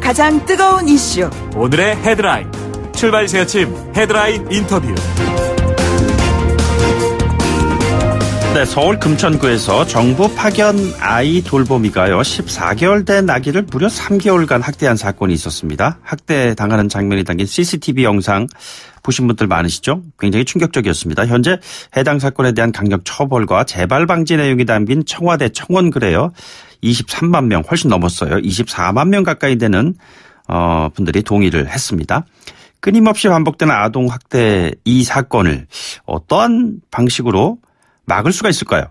가장 뜨거운 이슈 오늘의 헤드라인 출발 새 아침 헤드라인 인터뷰. 네, 서울 금천구에서 정부 파견 아이 돌보미가요 14개월 된 아기를 무려 3개월간 학대한 사건이 있었습니다. 학대당하는 장면이 담긴 CCTV 영상 보신 분들 많으시죠? 굉장히 충격적이었습니다. 현재 해당 사건에 대한 강력 처벌과 재발 방지 내용이 담긴 청와대 청원글에요 23만 명 훨씬 넘었어요. 24만 명 가까이 되는 분들이 동의를 했습니다. 끊임없이 반복되는 아동 학대 이 사건을 어떠한 방식으로 막을 수가 있을까요?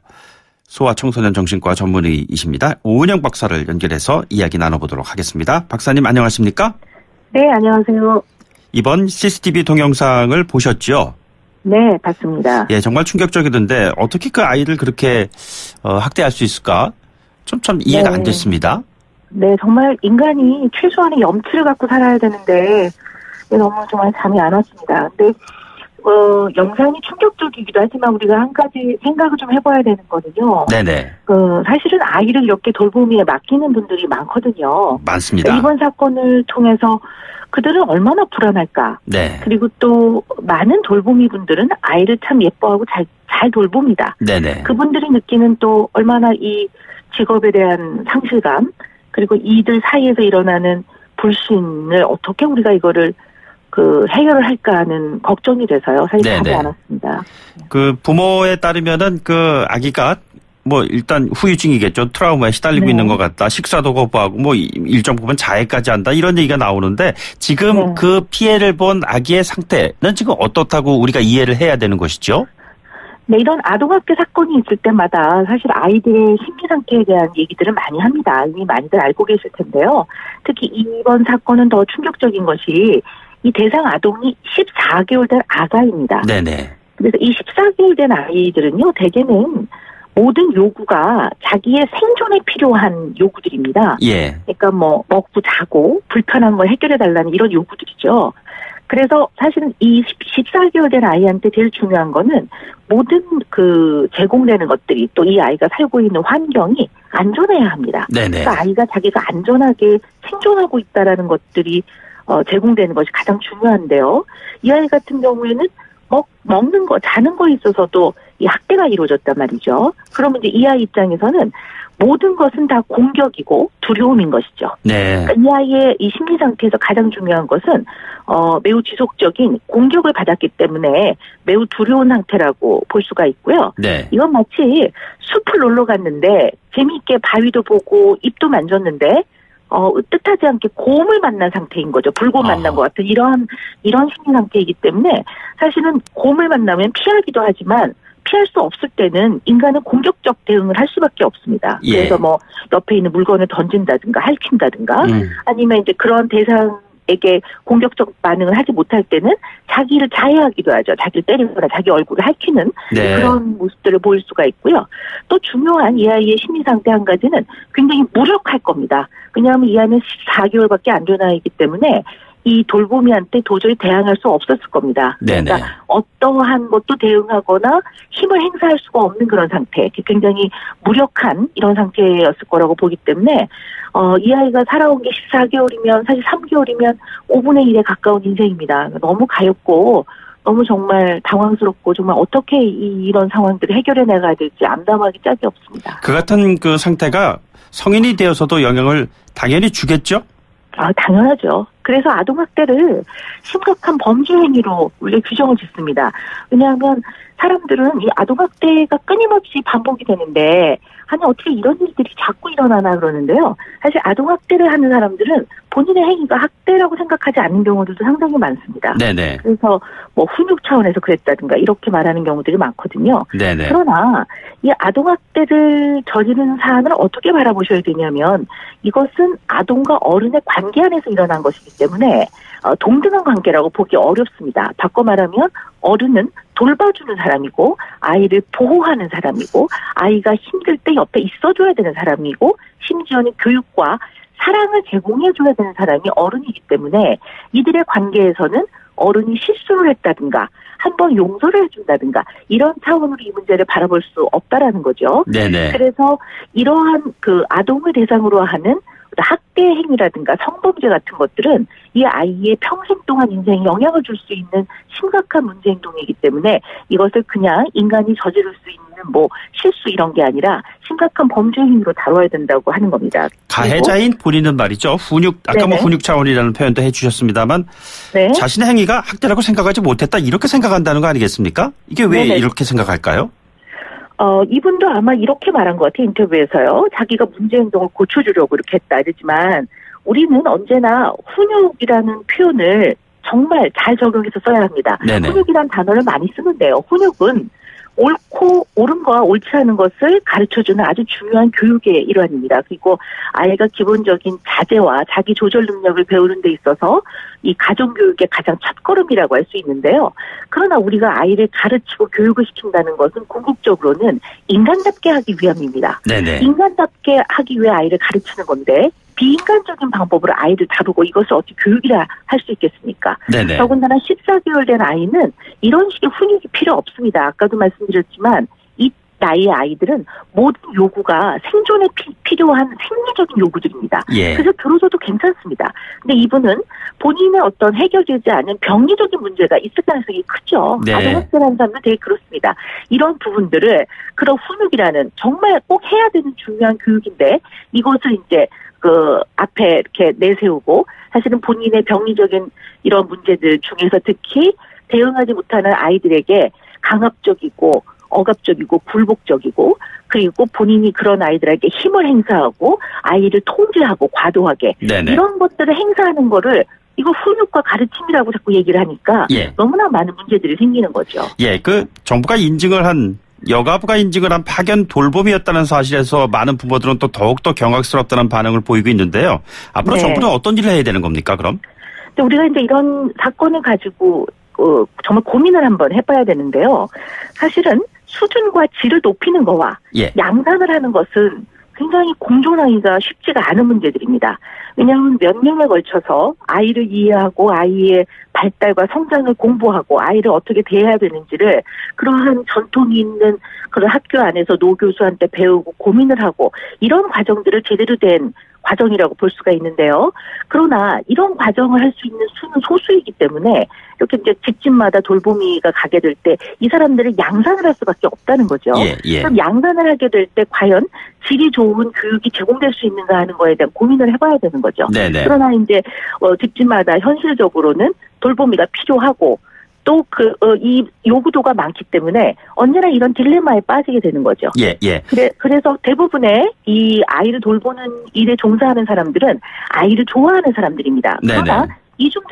소아청소년 정신과 전문의이십니다. 오은영 박사를 연결해서 이야기 나눠보도록 하겠습니다. 박사님 안녕하십니까? 네, 안녕하세요. 이번 CCTV 동영상을 보셨죠? 네, 봤습니다. 예, 정말 충격적이던데 어떻게 그 아이를 그렇게 학대할 수 있을까? 참 이해가 안 됐습니다. 네, 정말 인간이 최소한의 염치를 갖고 살아야 되는데 너무 정말 잠이 안 왔습니다. 근데 영상이 충격적이기도 하지만 우리가 한 가지 생각을 좀 해봐야 되는 거는요. 네네. 사실은 아이를 이렇게 돌보미에 맡기는 분들이 많거든요. 많습니다. 이번 사건을 통해서 그들은 얼마나 불안할까. 네. 그리고 또 많은 돌보미 분들은 아이를 참 예뻐하고 잘 돌봅니다. 네네. 그분들이 느끼는 또 얼마나 이 직업에 대한 상실감 그리고 이들 사이에서 일어나는 불신을 어떻게 우리가 이거를 해결을 할까 하는 걱정이 돼서요. 사실 답이 안 왔습니다. 그 부모에 따르면은 그 아기가 일단 후유증이겠죠. 트라우마에 시달리고 있는 것 같다. 식사도 거부하고 일정 부분 자해까지 한다. 이런 얘기가 나오는데 지금 그 피해를 본 아기의 상태는 지금 어떻다고 우리가 이해를 해야 되는 것이죠? 네, 이런 아동학대 사건이 있을 때마다 사실 아이들의 심리 상태에 대한 얘기들을 많이 합니다. 이미 많이들 알고 계실 텐데요. 특히 이번 사건은 더 충격적인 것이 이 대상 아동이 14개월 된 아가입니다. 네네. 그래서 이 14개월 된 아이들은요, 대개는 모든 요구가 자기의 생존에 필요한 요구들입니다. 예. 그러니까 먹고 자고 불편한 걸 해결해달라는 이런 요구들이죠. 그래서 사실은 이 14개월 된 아이한테 제일 중요한 거는 모든 제공되는 것들이 또 이 아이가 살고 있는 환경이 안전해야 합니다. 네네. 그러니까 아이가 자기가 안전하게 생존하고 있다라는 것들이 제공되는 것이 가장 중요한데요. 이 아이 같은 경우에는 먹는 거, 자는 거에 있어서도 이 학대가 이루어졌단 말이죠. 그러면 이제 이 아이 입장에서는 모든 것은 다 공격이고 두려움인 것이죠. 네. 그러니까 이 아이의 이 심리 상태에서 가장 중요한 것은 매우 지속적인 공격을 받았기 때문에 매우 두려운 상태라고 볼 수가 있고요. 네. 이건 마치 숲을 놀러 갔는데 재미있게 바위도 보고 잎도 만졌는데 뜻하지 않게 곰을 만난 상태인 거죠. 불곰 만난 것 같은 이런 심리 상태이기 때문에 사실은 곰을 만나면 피하기도 하지만 피할 수 없을 때는 인간은 공격적 대응을 할 수밖에 없습니다. 예. 그래서 옆에 있는 물건을 던진다든가 핥힌다든가 아니면 이제 그런 대상에게 공격적 반응을 하지 못할 때는 자기를 자해하기도 하죠. 자기를 때리거나 자기 얼굴을 핥히는 그런 모습들을 보일 수가 있고요. 또 중요한 이 아이의 심리 상태 한 가지는 굉장히 무력할 겁니다. 왜냐하면 이 아이는 14개월밖에 안 된 아이이기 때문에 이 돌보미한테 도저히 대항할 수 없었을 겁니다. 그러니까 어떠한 것도 대응하거나 힘을 행사할 수가 없는 그런 상태, 굉장히 무력한 이런 상태였을 거라고 보기 때문에 이 아이가 살아온 게 14개월이면 사실 3개월이면 5분의 1에 가까운 인생입니다. 너무 가엾고 너무 정말 당황스럽고 정말 어떻게 이런 상황들을 해결해 나가야 될지 암담하기 짝이 없습니다. 그 같은 그 상태가 성인이 되어서도 영향을 당연히 주겠죠? 당연하죠. 그래서 아동학대를 심각한 범죄 행위로 원래 규정을 짓습니다. 왜냐하면 사람들은 이 아동학대가 끊임없이 반복이 되는데 아니 어떻게 이런 일들이 자꾸 일어나나 그러는데요. 사실 아동학대를 하는 사람들은 본인의 행위가 학대라고 생각하지 않는 경우들도 상당히 많습니다. 네네. 그래서 훈육 차원에서 그랬다든가 이렇게 말하는 경우들이 많거든요. 네네. 그러나 이 아동학대를 저지르는 사안을 어떻게 바라보셔야 되냐면 이것은 아동과 어른의 관계 안에서 일어난 것이기 때문에 동등한 관계라고 보기 어렵습니다. 바꿔 말하면 어른은 돌봐주는 사람이고 아이를 보호하는 사람이고 아이가 힘들 때 옆에 있어줘야 되는 사람이고 심지어는 교육과 사랑을 제공해줘야 되는 사람이 어른이기 때문에 이들의 관계에서는 어른이 실수를 했다든가 한번 용서를 해준다든가 이런 차원으로 이 문제를 바라볼 수 없다라는 거죠. 네네. 그래서 이러한 그 아동을 대상으로 하는 학대 행위라든가 성범죄 같은 것들은 이 아이의 평생 동안 인생에 영향을 줄 수 있는 심각한 문제 행동이기 때문에 이것을 그냥 인간이 저지를 수 있는 뭐 실수 이런 게 아니라 심각한 범죄 행위로 다뤄야 된다고 하는 겁니다. 가해자인 본인은 말이죠. 아까 뭐 훈육 차원이라는 표현도 해주셨습니다만 네. 자신의 행위가 학대라고 생각하지 못했다 이렇게 생각한다는 거 아니겠습니까? 이게 왜 네네. 이렇게 생각할까요? 이분도 아마 이렇게 말한 것 같아요. 인터뷰에서요. 자기가 문제 행동을 고쳐주려고 이렇게 했다 이러지만 우리는 언제나 훈육이라는 표현을 정말 잘 적용해서 써야 합니다. 네네. 훈육이라는 단어를 많이 쓰는데요. 훈육은 옳은 거와 옳지 않은 것을 가르쳐주는 아주 중요한 교육의 일환입니다. 그리고 아이가 기본적인 자제와 자기 조절 능력을 배우는 데 있어서 이 가정교육의 가장 첫걸음이라고 할 수 있는데요. 그러나 우리가 아이를 가르치고 교육을 시킨다는 것은 궁극적으로는 인간답게 하기 위함입니다. 네네. 인간답게 하기 위해 아이를 가르치는 건데 비인간적인 방법으로 아이를 다루고 이것을 어떻게 교육이라 할 수 있겠습니까? 네네. 더군다나 14개월 된 아이는 이런 식의 훈육이 필요 없습니다. 아까도 말씀드렸지만 이 나이의 아이들은 모든 요구가 생존에 필요한 생리적인 요구들입니다. 예. 그래서 들어줘도 괜찮습니다. 근데 이분은 본인의 어떤 해결되지 않은 병리적인 문제가 있을 가능성이 크죠. 네. 아동학대라는 사람도 되게 그렇습니다. 이런 부분들을 그런 훈육이라는 정말 꼭 해야 되는 중요한 교육인데 이것을 이제 앞에 이렇게 내세우고 사실은 본인의 병리적인 이런 문제들 중에서 특히 대응하지 못하는 아이들에게 강압적이고 억압적이고 굴복적이고 그리고 본인이 그런 아이들에게 힘을 행사하고 아이를 통제하고 과도하게 네네. 이런 것들을 행사하는 거를 이거 훈육과 가르침이라고 자꾸 얘기를 하니까 예. 너무나 많은 문제들이 생기는 거죠. 예, 정부가 여가부가 인증을 한 파견 돌봄이었다는 사실에서 많은 부모들은 또 더욱더 경악스럽다는 반응을 보이고 있는데요. 앞으로 네. 정부는 어떤 일을 해야 되는 겁니까, 그럼? 근데 우리가 이제 이런 사건을 가지고 정말 고민을 한번 해봐야 되는데요. 사실은 수준과 질을 높이는 거와 예. 양산을 하는 것은 굉장히 공존하기가 쉽지가 않은 문제들입니다. 왜냐하면 몇 년에 걸쳐서 아이를 이해하고 아이의 발달과 성장을 공부하고 아이를 어떻게 대해야 되는지를 그러한 전통이 있는 그런 학교 안에서 노교수한테 배우고 고민을 하고 이런 과정들을 제대로 된 과정이라고 볼 수가 있는데요. 그러나 이런 과정을 할 수 있는 수는 소수이기 때문에 이렇게 이제 집집마다 돌보미가 가게 될 때 이 사람들을 양산을 할 수밖에 없다는 거죠. 예, 예. 그럼 양산을 하게 될 때 과연 질이 좋은 교육이 제공될 수 있는가 하는 거에 대한 고민을 해봐야 되는 거죠. 네네. 그러나 이제 집집마다 현실적으로는 돌보미가 필요하고 또 이 요구도가 많기 때문에 언제나 이런 딜레마에 빠지게 되는 거죠. 예, 예. 그래서 대부분의 이 아이를 돌보는 일에 종사하는 사람들은 아이를 좋아하는 사람들입니다. 네네. 그러나 이 중에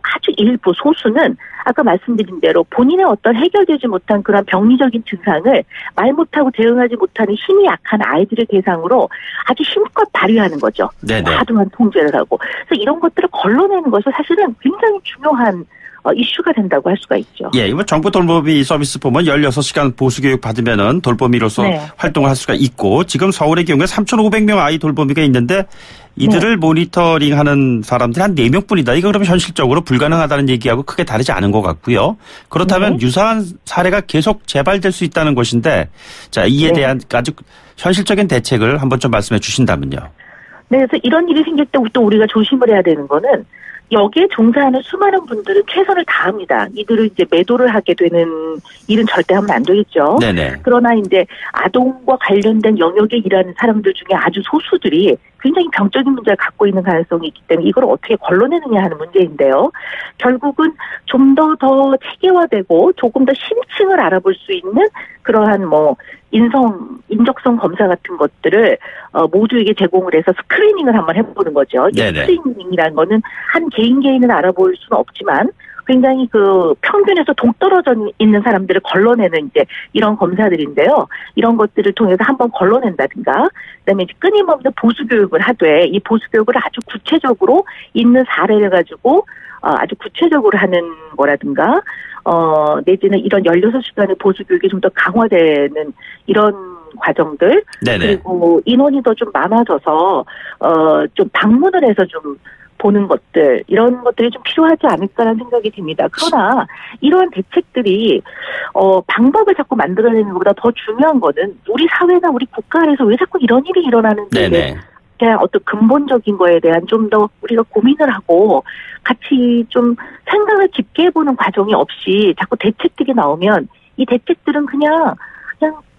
아주 일부 소수는 아까 말씀드린 대로 본인의 어떤 해결되지 못한 그런 병리적인 증상을 말 못하고 대응하지 못하는 힘이 약한 아이들을 대상으로 아주 힘껏 발휘하는 거죠. 네네. 과도한 통제를 하고. 그래서 이런 것들을 걸러내는 것이 사실은 굉장히 중요한 이슈가 된다고 할 수가 있죠. 예, 이번 정부 돌보미 서비스 보면 16시간 보수교육 받으면은 돌보미로서 네. 활동을 할 수가 있고 지금 서울의 경우에 3,500명 아이 돌보미가 있는데 이들을 모니터링하는 사람들이 한 4명뿐이다. 이거 그러면 현실적으로 불가능하다는 얘기하고 크게 다르지 않은 것 같고요. 그렇다면 유사한 사례가 계속 재발될 수 있다는 것인데 자, 이에 대한 아주 현실적인 대책을 한번 좀 말씀해 주신다면요. 네, 그래서 이런 일이 생길 때 또 우리가 조심을 해야 되는 거는 여기에 종사하는 수많은 분들은 최선을 다합니다. 이들을 이제 매도를 하게 되는 일은 절대 하면 안 되겠죠. 네네. 그러나 이제 아동과 관련된 영역에 일하는 사람들 중에 아주 소수들이 굉장히 병적인 문제를 갖고 있는 가능성이 있기 때문에 이걸 어떻게 걸러내느냐 하는 문제인데요. 결국은 좀 더 체계화되고 조금 더 심층을 알아볼 수 있는 그러한 인적성 검사 같은 것들을 모두에게 제공을 해서 스크리닝을 한번 해보는 거죠. 스크리닝이라는 거는 한 개인을 알아볼 수는 없지만 굉장히 평균에서 동떨어져 있는 사람들을 걸러내는 이제 이런 검사들인데요. 이런 것들을 통해서 한번 걸러낸다든가, 그다음에 이제 끊임없는 보수교육을 하되 이 보수교육을 아주 구체적으로 있는 사례를 가지고 아주 구체적으로 하는 거라든가, 내지는 이런 16시간의 보수교육이 좀 더 강화되는 이런 과정들. 네네. 그리고 인원이 더 좀 많아져서, 좀 방문을 해서 좀 보는 것들, 이런 것들이 좀 필요하지 않을까라는 생각이 듭니다. 그러나 이러한 대책들이 방법을 자꾸 만들어내는 것보다 더 중요한 거는 우리 사회나 우리 국가 안에서 왜 자꾸 이런 일이 일어나는지 대한 어떤 근본적인 거에 대한 좀 더 우리가 고민을 하고 같이 좀 생각을 깊게 해보는 과정이 없이 자꾸 대책들이 나오면 이 대책들은 그냥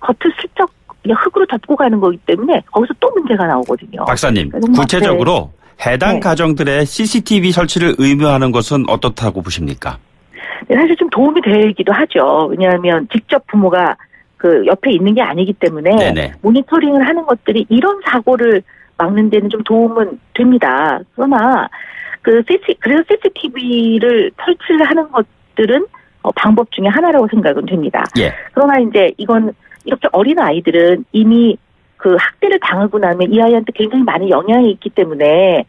겉을 슬쩍 그냥 흙으로 덮고 가는 거기 때문에 거기서 또 문제가 나오거든요. 박사님, 구체적으로 해당 가정들의 CCTV 설치를 의무화하는 것은 어떻다고 보십니까? 네, 사실 좀 도움이 되기도 하죠. 왜냐하면 직접 부모가 그 옆에 있는 게 아니기 때문에 네네. 모니터링을 하는 것들이 이런 사고를 막는 데는 좀 도움은 됩니다. 그러나 그래서 CCTV를 설치를 하는 것들은 방법 중에 하나라고 생각은 됩니다. 예. 그러나 이제 이건 이렇게 어린 아이들은 이미 그 학대를 당하고 나면 이 아이한테 굉장히 많은 영향이 있기 때문에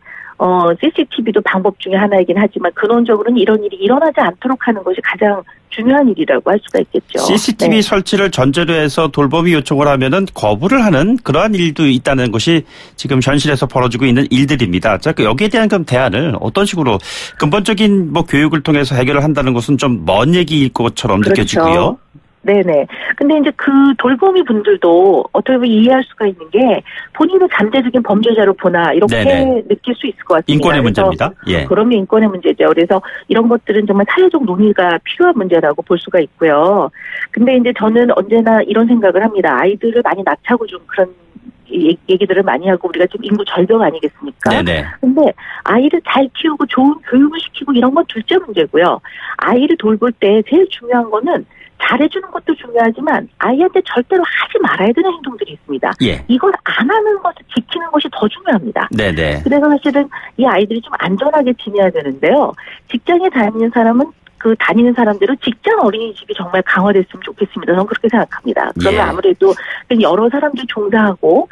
CCTV도 방법 중에 하나이긴 하지만 근원적으로는 이런 일이 일어나지 않도록 하는 것이 가장 중요한 일이라고 할 수가 있겠죠. CCTV 네. 설치를 전제로 해서 돌봄이 요청을 하면은 거부를 하는 그러한 일도 있다는 것이 지금 현실에서 벌어지고 있는 일들입니다. 자, 여기에 대한 그럼 대안을 어떤 식으로 근본적인 뭐 교육을 통해서 해결을 한다는 것은 좀 먼 얘기일 것처럼 그렇죠. 느껴지고요. 네네. 근데 이제 그 돌보미 분들도 어떻게 보면 이해할 수가 있는 게 본인을 잠재적인 범죄자로 보나 이렇게 네네. 느낄 수 있을 것 같습니다. 인권의 문제입니다. 예. 그러면 인권의 문제죠. 그래서 이런 것들은 정말 사회적 논의가 필요한 문제라고 볼 수가 있고요. 근데 이제 저는 언제나 이런 생각을 합니다. 아이들을 많이 낳자고 좀 그런 얘기들을 많이 하고 우리가 지금 인구 절벽 아니겠습니까? 네네. 근데 아이를 잘 키우고 좋은 교육을 시키고 이런 건 둘째 문제고요. 아이를 돌볼 때 제일 중요한 거는 잘해주는 것도 중요하지만 아이한테 절대로 하지 말아야 되는 행동들이 있습니다. 예. 이걸 안 하는 것을 지키는 것이 더 중요합니다. 네네. 그래서 사실은 이 아이들이 좀 안전하게 지내야 되는데요. 직장에 다니는 사람은 그 다니는 사람대로 직장 어린이집이 정말 강화됐으면 좋겠습니다. 저는 그렇게 생각합니다. 그러면 예. 아무래도 여러 사람들이 종사하고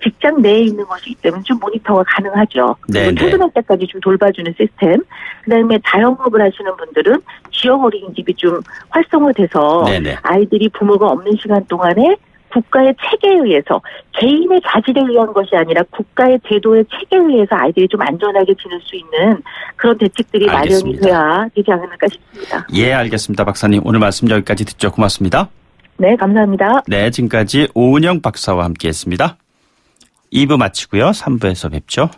직장 내에 있는 것이기 때문에 좀 모니터가 가능하죠. 그리고 퇴근할 때까지 좀 돌봐주는 시스템. 그다음에 자영업을 하시는 분들은 지역 어린이집이 좀 활성화돼서 네네. 아이들이 부모가 없는 시간 동안에 국가의 체계에 의해서 개인의 자질에 의한 것이 아니라 국가의 제도의 체계에 의해서 아이들이 좀 안전하게 지낼 수 있는 그런 대책들이 알겠습니다. 마련이 돼야 되지 않을까 싶습니다. 예, 알겠습니다. 박사님, 오늘 말씀 여기까지 듣죠. 고맙습니다. 네, 감사합니다. 네, 지금까지 오은영 박사와 함께했습니다. 2부 마치고요. 3부에서 뵙죠.